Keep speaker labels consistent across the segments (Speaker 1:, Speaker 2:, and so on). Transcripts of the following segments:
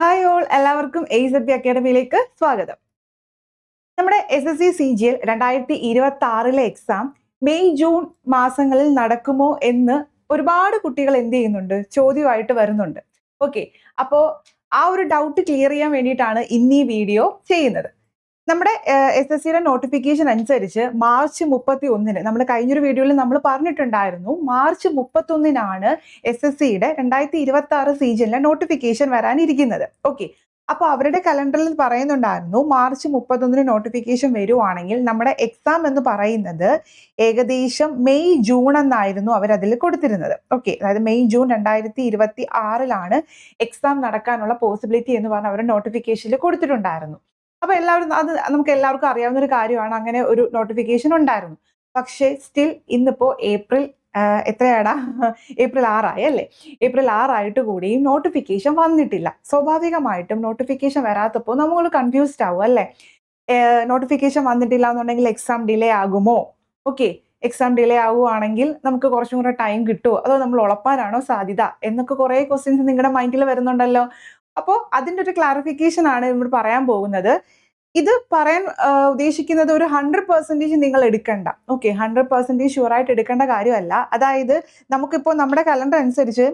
Speaker 1: Hi all, എല്ലാവർക്കും AZB അക്കാഡമിയിലേക്ക് സ്വാഗതം. നമ്മുടെ SSC CGL 2026 exam May June മാസങ്ങളിൽ നടക്കുമോ എന്ന് ഒരുപാട് കുട്ടികൾ എന്ത് ചെയ്യുന്നുണ്ട്, ചോദ്യമായിട്ട് വരുന്നുണ്ട്. ഓക്കെ, അപ്പോൾ ആ ഒരു ഡൗട്ട് ക്ലിയർ ചെയ്യാൻ വേണ്ടിയിട്ടാണ് ഇന്ന് ഈ വീഡിയോ ചെയ്യുന്നത്. നമ്മുടെ SSCയുടെ നോട്ടിഫിക്കേഷൻ അനുസരിച്ച് മാർച്ച് 31 നമ്മൾ കഴിഞ്ഞൊരു വീഡിയോയിൽ നമ്മൾ പറഞ്ഞിട്ടുണ്ടായിരുന്നു, മാർച്ച് 31 SSCയുടെ 2026 സീസണിലെ നോട്ടിഫിക്കേഷൻ വരാനിരിക്കുന്നത്. ഓക്കെ, അപ്പോൾ അവരുടെ കലണ്ടറിൽ പറയുന്നുണ്ടായിരുന്നു മാർച്ച് 31 നോട്ടിഫിക്കേഷൻ വരുവാണെങ്കിൽ നമ്മുടെ എക്സാം എന്ന് പറയുന്നത് ഏകദേശം മെയ് ജൂൺ എന്നായിരുന്നു അവരതിൽ കൊടുത്തിരുന്നത്. ഓക്കെ, അതായത് മെയ് ജൂൺ 2026 എക്സാം നടക്കാനുള്ള പോസിബിലിറ്റി എന്ന് പറഞ്ഞ് അവരുടെ നോട്ടിഫിക്കേഷനിൽ കൊടുത്തിട്ടുണ്ടായിരുന്നു. അപ്പൊ എല്ലാവരും അത് നമുക്ക് എല്ലാവർക്കും അറിയാവുന്ന ഒരു കാര്യമാണ്, അങ്ങനെ ഒരു നോട്ടിഫിക്കേഷൻ ഉണ്ടായിരുന്നു. പക്ഷേ സ്റ്റിൽ ഇന്നിപ്പോ എത്രയാടാ, ഏപ്രിൽ 6 അല്ലേ? ഏപ്രിൽ 6 കൂടിയും നോട്ടിഫിക്കേഷൻ വന്നിട്ടില്ല. സ്വാഭാവികമായിട്ടും നോട്ടിഫിക്കേഷൻ വരാത്തപ്പോൾ നമ്മൾ കൺഫ്യൂസ്ഡ് ആവും അല്ലേ? നോട്ടിഫിക്കേഷൻ വന്നിട്ടില്ല എന്നുണ്ടെങ്കിൽ എക്സാം ഡിലേ ആകുമോ? ഓക്കെ, എക്സാം ഡിലേ ആവുകയാണെങ്കിൽ നമുക്ക് കുറച്ചും കൂടെ ടൈം കിട്ടുമോ, അതോ നമ്മൾ ഉളപ്പാനാണോ സാധ്യത എന്നൊക്കെ കുറേ ക്വസ്റ്റ്യൻസ് നിങ്ങളുടെ മൈൻഡിൽ വരുന്നുണ്ടല്ലോ. അപ്പോൾ അതിൻ്റെ ഒരു ക്ലാരിഫിക്കേഷൻ ആണ് ഇവിടെ പറയാൻ പോകുന്നത്. ഇത് പറയാൻ ഉദ്ദേശിക്കുന്നത് ഒരു 100% നിങ്ങൾ എടുക്കണ്ട. ഓക്കെ, 100% ഷുവറായിട്ട് എടുക്കേണ്ട കാര്യമല്ല. അതായത് നമുക്കിപ്പോൾ നമ്മുടെ കലണ്ടർ അനുസരിച്ച്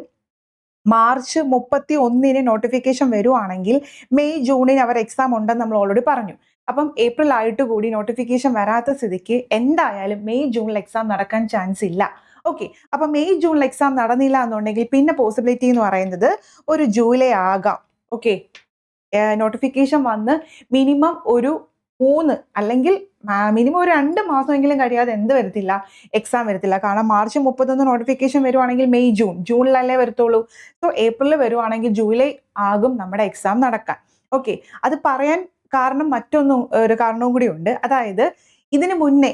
Speaker 1: മാർച്ച് 31 നോട്ടിഫിക്കേഷൻ വരുവാണെങ്കിൽ മെയ് ജൂണിന് അവർ എക്സാം ഉണ്ടെന്ന് നമ്മൾ ഓൾറെഡി പറഞ്ഞു. അപ്പം ഏപ്രിൽ ആയിട്ട് കൂടി നോട്ടിഫിക്കേഷൻ വരാത്ത സ്ഥിതിക്ക് എന്തായാലും മെയ് ജൂണിൽ എക്സാം നടക്കാൻ ചാൻസ് ഇല്ല. ഓക്കെ, അപ്പൊ മെയ് ജൂണിൽ എക്സാം നടന്നില്ല എന്നുണ്ടെങ്കിൽ പിന്നെ പോസിബിലിറ്റി എന്ന് പറയുന്നത് ഒരു ജൂലൈ ആകാം. ഓക്കെ, നോട്ടിഫിക്കേഷൻ വന്ന് മിനിമം ഒരു 3 അല്ലെങ്കിൽ മിനിമം ഒരു 2 മാസമെങ്കിലും കഴിയാതെ എന്ത് വരത്തില്ല, എക്സാം വരത്തില്ല. കാരണം മാർച്ച് 31 നോട്ടിഫിക്കേഷൻ വരുവാണെങ്കിൽ മെയ് ജൂണിലല്ലേ വരത്തുള്ളൂ. സോ ഏപ്രിലിൽ വരുവാണെങ്കിൽ ജൂലൈ ആകും നമ്മുടെ എക്സാം നടക്കാൻ. ഓക്കെ, അത് പറയാൻ കാരണം ഒരു കാരണവും കൂടി ഉണ്ട്. അതായത് ഇതിനു മുന്നേ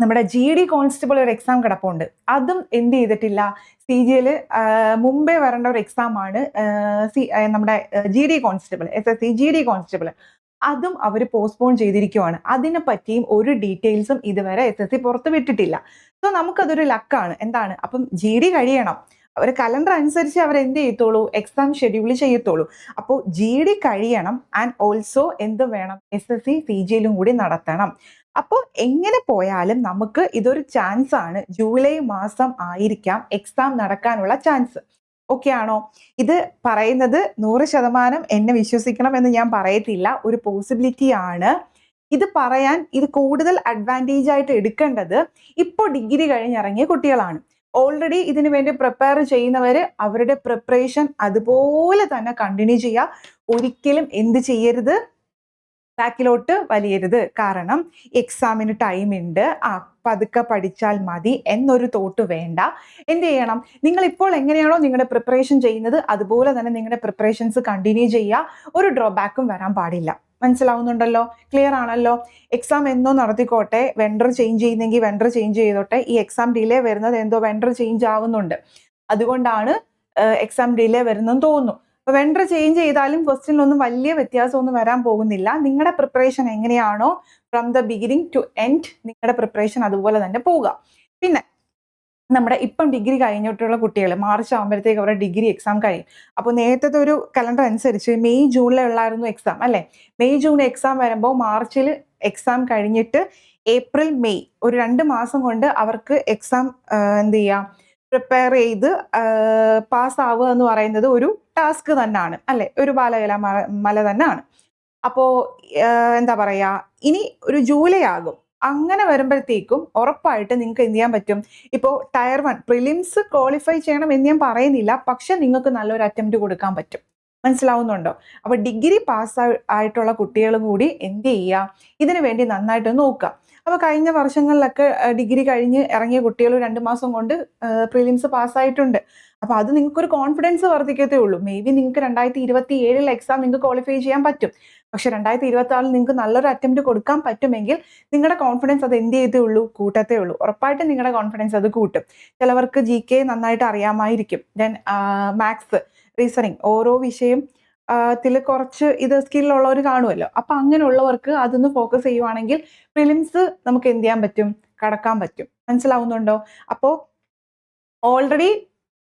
Speaker 1: നമ്മുടെ GD കോൺസ്റ്റബിൾ ഒരു എക്സാം കിടപ്പുണ്ട്. അതും എന്ത് ചെയ്തിട്ടില്ല, CGL മുമ്പേ വരേണ്ട ഒരു എക്സാം ആണ് നമ്മുടെ GD constable, SSC GD constable. അതും അവർ പോസ്റ്റ്പോൺ ചെയ്തിരിക്കുവാണ്. അതിനെ പറ്റിയും ഒരു ഡീറ്റെയിൽസും ഇതുവരെ SSC പുറത്തു വിട്ടിട്ടില്ല. സോ നമുക്കതൊരു ലക്കാണ്. എന്താണ്, അപ്പം GD കഴിയണം. അവർ കലണ്ടർ അനുസരിച്ച് അവർ എന്ത് ചെയ്യത്തുള്ളൂ, എക്സാം ഷെഡ്യൂൾ ചെയ്യത്തുള്ളൂ. അപ്പോൾ GD കഴിയണം. ആൻഡ് ഓൾസോ എന്ത് വേണം, SSC CGL കൂടി നടത്തണം. അപ്പോൾ എങ്ങനെ പോയാലും നമുക്ക് ഇതൊരു ചാൻസ് ആണ്. ജൂലൈ മാസം ആയിരിക്കാം എക്സാം നടക്കാനുള്ള ചാൻസ്. ഓക്കെ ആണോ? ഇത് പറയുന്നത് 100% എന്നെ വിശ്വസിക്കണം എന്ന് ഞാൻ പറയത്തില്ല, ഒരു പോസിബിലിറ്റി ആണ്. ഇത് പറയാൻ ഇത് കൂടുതൽ അഡ്വാൻറ്റേജ് ആയിട്ട് എടുക്കേണ്ടത് ഇപ്പോൾ ഡിഗ്രി കഴിഞ്ഞിറങ്ങിയ കുട്ടികളാണ്. ഓൾറെഡി ഇതിനു വേണ്ടി പ്രിപ്പയർ ചെയ്യുന്നവർ അവരുടെ പ്രിപ്പറേഷൻ അതുപോലെ തന്നെ കണ്ടിന്യൂ ചെയ്യുക. ഒരിക്കലും എന്ത് ചെയ്യരുത്, ബാക്കിലോട്ട് വലിയരുത്. കാരണം എക്സാമിന് ടൈം ഉണ്ട്, പതുക്കെ പഠിച്ചാൽ മതി എന്നൊരു തോട്ട് വേണ്ട. എന്ത് ചെയ്യണം, നിങ്ങൾ ഇപ്പോൾ എങ്ങനെയാണോ നിങ്ങളുടെ പ്രിപ്പറേഷൻ ചെയ്യുന്നത് അതുപോലെ തന്നെ നിങ്ങളുടെ പ്രിപ്പറേഷൻസ് കണ്ടിന്യൂ ചെയ്യുക. ഒരു ഡ്രോബാക്കും വരാൻ പാടില്ല. മനസ്സിലാവുന്നുണ്ടല്ലോ? ക്ലിയർ ആണല്ലോ? എക്സാം എന്നോ നടത്തിക്കോട്ടെ, വെണ്ടർ ചേഞ്ച് ചെയ്യുന്നെങ്കിൽ വെണ്ടർ ചേഞ്ച് ചെയ്തോട്ടെ. ഈ എക്സാം ഡിലേ വരുന്നത് എന്തോ വെണ്ടർ ചേഞ്ച് ആവുന്നുണ്ട്, അതുകൊണ്ടാണ് എക്സാം ഡിലേ വരുന്നെന്ന് തോന്നുന്നു. അപ്പൊ വെണ്ടർ ചേഞ്ച് ചെയ്താലും ക്വസ്റ്റ്യനിലൊന്നും വലിയ വ്യത്യാസമൊന്നും വരാൻ പോകുന്നില്ല. നിങ്ങളുടെ പ്രിപ്പറേഷൻ എങ്ങനെയാണോ from the beginning to end, നിങ്ങളുടെ പ്രിപ്പറേഷൻ അതുപോലെ തന്നെ പോവുക. പിന്നെ നമ്മുടെ ഇപ്പം ഡിഗ്രി കഴിഞ്ഞിട്ടുള്ള കുട്ടികൾ മാർച്ച് ആകുമ്പോഴത്തേക്ക് അവരുടെ ഡിഗ്രി എക്സാം കഴിയും. അപ്പോൾ നേരത്തെ ഒരു കലണ്ടർ അനുസരിച്ച് മെയ് ജൂണിലുള്ളായിരുന്നു എക്സാം അല്ലേ? മെയ് ജൂൺ എക്സാം വരുമ്പോൾ മാർച്ചിൽ എക്സാം കഴിഞ്ഞിട്ട് ഏപ്രിൽ മെയ് ഒരു 2 മാസം കൊണ്ട് അവർക്ക് എക്സാം എന്ത് ചെയ്യാം, പ്രിപ്പയർ ചെയ്ത് പാസ്സാവുക എന്ന് പറയുന്നത് ഒരു ടാസ്ക് തന്നെയാണ് അല്ലെ? ഒരു മല തന്നെയാണ്. അപ്പോൾ എന്താ പറയാ, ഇനി ഒരു ജൂലൈ ആകും. അങ്ങനെ വരുമ്പോഴത്തേക്കും ഉറപ്പായിട്ട് നിങ്ങൾക്ക് എന്ത് ചെയ്യാൻ പറ്റും, ഇപ്പോൾ ടയർ 1 പ്രിലിംസ് ക്വാളിഫൈ ചെയ്യണം എന്ന് ഞാൻ പറയുന്നില്ല, പക്ഷെ നിങ്ങൾക്ക് നല്ലൊരു അറ്റംപ്റ്റ് കൊടുക്കാൻ പറ്റും. മനസ്സിലാവുന്നുണ്ടോ? അപ്പൊ ഡിഗ്രി പാസ് ആയിട്ടുള്ള കുട്ടികളും കൂടി എന്ത് ചെയ്യുക, ഇതിനു വേണ്ടി നന്നായിട്ട് നോക്കുക. അപ്പോൾ കഴിഞ്ഞ വർഷങ്ങളിലൊക്കെ ഡിഗ്രി കഴിഞ്ഞ് ഇറങ്ങിയ കുട്ടികൾ 2 മാസം കൊണ്ട് പ്രിലിംസ് പാസ്സായിട്ടുണ്ട്. അപ്പോൾ അത് നിങ്ങൾക്കൊരു കോൺഫിഡൻസ് വർദ്ധിക്കത്തേ ഉള്ളൂ. മേ ബി നിങ്ങൾക്ക് 2027 എക്സാം നിങ്ങൾക്ക് ക്വാളിഫൈ ചെയ്യാൻ പറ്റും. പക്ഷെ 2026 നിങ്ങൾക്ക് നല്ലൊരു അറ്റംപ്റ്റ് കൊടുക്കാൻ പറ്റുമെങ്കിൽ നിങ്ങളുടെ കോൺഫിഡൻസ് അത് എന്ത് ചെയ്തേ ഉള്ളൂ, കൂട്ടത്തേ ഉള്ളൂ. ഉറപ്പായിട്ടും നിങ്ങളുടെ കോൺഫിഡൻസ് അത് കൂട്ടും. ചിലവർക്ക് GK നന്നായിട്ട് അറിയാമായിരിക്കും, ദെൻ മാത്സ്, റീസണിങ്, ഓരോ വിഷയം കുറച്ച് ഇത് സ്കില്ലുള്ളവർ കാണുമല്ലോ. അപ്പൊ അങ്ങനെയുള്ളവർക്ക് അതൊന്ന് ഫോക്കസ് ചെയ്യുവാണെങ്കിൽ പ്രിലിംസ് നമുക്ക് എന്ത് ചെയ്യാൻ പറ്റും, കടക്കാൻ പറ്റും. മനസ്സിലാവുന്നുണ്ടോ? അപ്പോൾ ഓൾറെഡി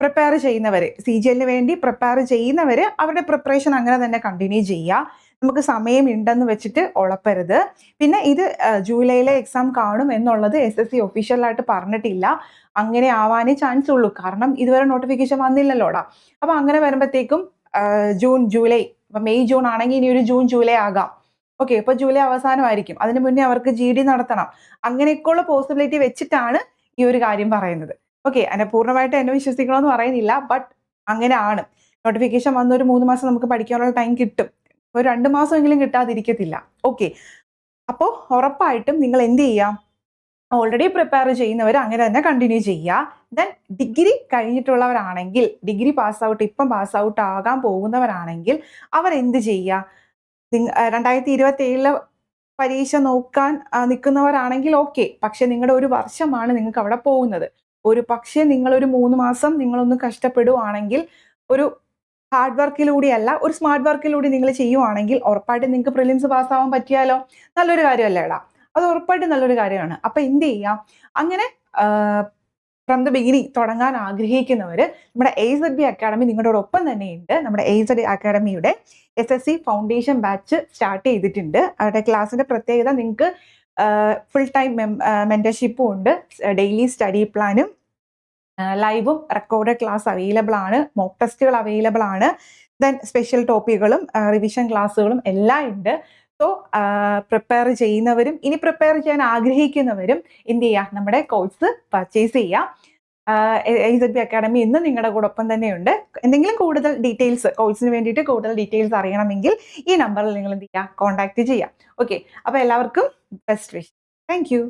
Speaker 1: പ്രിപ്പയർ ചെയ്യുന്നവർ, CGLന് വേണ്ടി പ്രിപ്പയർ ചെയ്യുന്നവർ അവരുടെ പ്രിപ്പറേഷൻ അങ്ങനെ തന്നെ കണ്ടിന്യൂ ചെയ്യുക. നമുക്ക് സമയമുണ്ടെന്ന് വെച്ചിട്ട് ഉളപ്പരുത്. പിന്നെ ഇത് ജൂലൈയിലെ എക്സാം കാണും എന്നുള്ളത് SSC ഒഫീഷ്യലായിട്ട് പറഞ്ഞിട്ടില്ല. അങ്ങനെ ആവാനേ ചാൻസ് ഉള്ളൂ. കാരണം ഇതുവരെ നോട്ടിഫിക്കേഷൻ വന്നില്ലല്ലോടാ. അപ്പൊ അങ്ങനെ വരുമ്പോഴത്തേക്കും ജൂൺ ജൂലൈ, ഇപ്പൊ മെയ് ജൂൺ ആണെങ്കിൽ ഇനി ഒരു ജൂൺ ജൂലൈ ആകാം. ഓക്കെ, ഇപ്പൊ ജൂലൈ അവസാനമായിരിക്കും. അതിന് മുന്നേ അവർക്ക് GD നടത്തണം. അങ്ങനെയൊക്കെയുള്ള പോസിബിലിറ്റി വെച്ചിട്ടാണ് ഈ ഒരു കാര്യം പറയുന്നത്. ഓക്കെ, അതിനെ പൂർണ്ണമായിട്ട് എന്നെ വിശ്വസിക്കണമെന്ന് പറയുന്നില്ല. ബട്ട് അങ്ങനെയാണ്. നോട്ടിഫിക്കേഷൻ വന്ന ഒരു 3 മാസം നമുക്ക് പഠിക്കാനുള്ള ടൈം കിട്ടും. ഒരു 2 മാസമെങ്കിലും കിട്ടാതിരിക്കത്തില്ല. ഓക്കെ, അപ്പോൾ ഉറപ്പായിട്ടും നിങ്ങൾ എന്ത് ചെയ്യാം, ഓൾറെഡി പ്രിപ്പയർ ചെയ്യുന്നവർ അങ്ങനെ തന്നെ കണ്ടിന്യൂ ചെയ്യുക. ദെൻ ഡിഗ്രി കഴിഞ്ഞിട്ടുള്ളവരാണെങ്കിൽ, ഡിഗ്രി പാസ് ഔട്ട് ഇപ്പം പാസ് ഔട്ട് ആകാൻ പോകുന്നവരാണെങ്കിൽ അവരെന്ത് ചെയ്യുക, 2027 പരീക്ഷ നോക്കാൻ നിൽക്കുന്നവരാണെങ്കിൽ ഓക്കെ. പക്ഷെ നിങ്ങളുടെ ഒരു വർഷമാണ് നിങ്ങൾക്ക് അവിടെ പോകുന്നത്. ഒരു പക്ഷേ നിങ്ങളൊരു 3 മാസം നിങ്ങളൊന്ന് കഷ്ടപ്പെടുവാണെങ്കിൽ, ഒരു ഹാർഡ് വർക്കിലൂടെയല്ല ഒരു സ്മാർട്ട് വർക്കിലൂടെ നിങ്ങൾ ചെയ്യുവാണെങ്കിൽ ഉറപ്പായിട്ടും നിങ്ങൾക്ക് പ്രിലിംസ് പാസ്സാവാൻ പറ്റിയാലോ. നല്ലൊരു കാര്യമല്ലേടാ, അത് ഉറപ്പായിട്ടും നല്ലൊരു കാര്യമാണ്. അപ്പൊ എന്ത് ചെയ്യാം, അങ്ങനെ ഫ്രം ദ ബിഗിനിങ് തുടങ്ങാൻ ആഗ്രഹിക്കുന്നവർ നമ്മുടെ AZB അക്കാഡമി നിങ്ങളോടൊപ്പം തന്നെയുണ്ട്. നമ്മുടെ AZ അക്കാഡമിയുടെ SSC foundation batch start ചെയ്തിട്ടുണ്ട്. അവരുടെ ക്ലാസ്സിന്റെ പ്രത്യേകത, നിങ്ങൾക്ക് ഫുൾ ടൈം മെന്റർഷിപ്പും ഉണ്ട്, ഡെയിലി സ്റ്റഡി പ്ലാനും ലൈവും റെക്കോർഡഡ് ക്ലാസ് അവൈലബിൾ ആണ്, മോക്ക് ടെസ്റ്റുകൾ അവൈലബിൾ ആണ്, ദെൻ സ്പെഷ്യൽ ടോപ്പിക്കുകളും റിവിഷൻ ക്ലാസ്സുകളും എല്ലാം ഉണ്ട്. സോ പ്രിപ്പയർ ചെയ്യുന്നവരും ഇനി പ്രിപ്പയർ ചെയ്യാൻ ആഗ്രഹിക്കുന്നവരും എന്ത് ചെയ്യുക, നമ്മുടെ കോഴ്സ് പർച്ചേസ് ചെയ്യുക. AZB അക്കാഡമി ഇന്ന് നിങ്ങളുടെ കൂടൊപ്പം തന്നെയുണ്ട്. എന്തെങ്കിലും കൂടുതൽ ഡീറ്റെയിൽസ്, കോഴ്സിന് വേണ്ടിയിട്ട് കൂടുതൽ ഡീറ്റെയിൽസ് അറിയണമെങ്കിൽ ഈ നമ്പറിൽ നിങ്ങൾ എന്ത് ചെയ്യുക, കോൺടാക്ട് ചെയ്യുക. ഓക്കെ, അപ്പോൾ എല്ലാവർക്കും ബെസ്റ്റ് വിഷ്. Thank you.